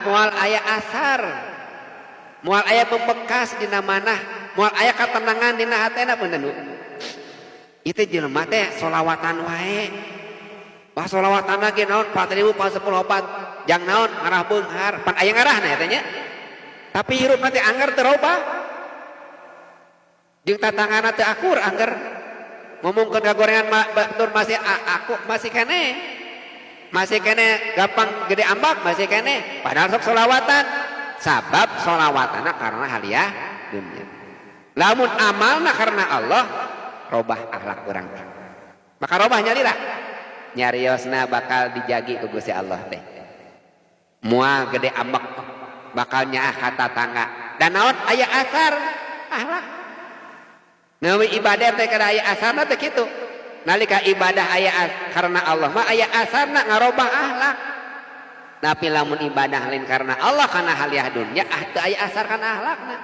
Mual aya asar, mual aya membekas di mana, mual aya ketenangan di hatena bener. Itu jelema teh solawatan wae. Pas solawatan lagi naon 4.000 pas 10 opat jang naon ngarah beunghar pan aya ngarahna eta nya. Tapi hirup nanti anggar teu robah. Jeung tatangana teu akur anggar. Ngomongkeun kagorengan batur masih aku masih keneh. Masih kene gampang gede ambak masih kene padahal sok solawatan sabab solawatana karena haliah dunia lamun amalna karena Allah robah akhlak orang maka robah nyalira nyariosna bakal dijagi ku Gusti Allah teh mual gede ambak bakal nyaah kata tangga dan naon aya asar akhlak nawi ibadah teh kada aya asarna teh kitu nalika ibadah aya karena Allah mah aya asarna ngarobah akhlak tapi lamun ibadah lain karena Allah karena haliah dunya teu aya asar kana akhlakna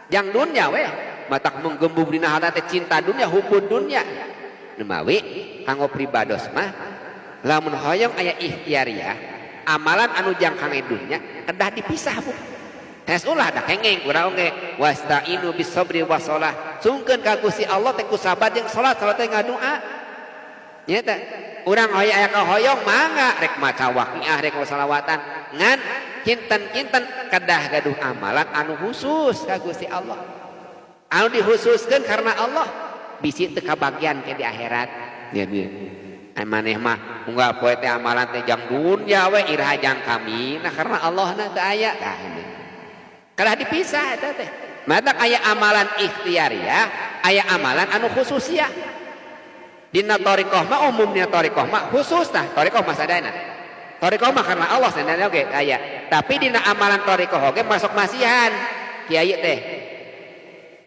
jang dunya we matak menggembung dina hati cinta dunya hubud dunya nemawi kanggo pribados mah lamun hoyong aya ikhtiariyah amalan anu jang kangge dunya kedah dipisah bu tes ulah dah kengeng urang oge wasta'inu bisabri wassalah sungkeun ka Gusti Allah teh ku sabar jeung salat teh ngadoa nya teh urang hoyong aya ka hoyong mangga rek maca waqiah rek salawatan ngan kinten-kinten kedah gaduh amalan anu khusus ka Gusti Allah anu dikhususkeun karena Allah bisi teu kabagian ke di akhirat nya maneh mah unggal poe teh amalan teh jang dunya we iraha jang kami nah karena Allah na teu aya tah kalah dipisah eta teh. Matak aya amalan ikhtiariyah, aya amalan anu khususiyah. Dina thariqah mah umumnya thariqah mah khusus tah, thariqah mah sadayana. Thariqah mah karena Allah sadayana oge aya. Tapi dina amalan thariqah oge masuk masihan. Kiai teh.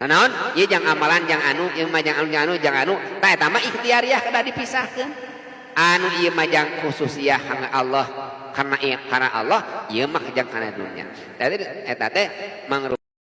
Naon? Ieu jang amalan jang anu, ieu mah jang anu. Tah eta mah ikhtiariyah kada dipisahkeun. Anu ieu mah jang khususiyah karena Allah. Karena Allah ieu mah jang kana dunya. Jadi eta teh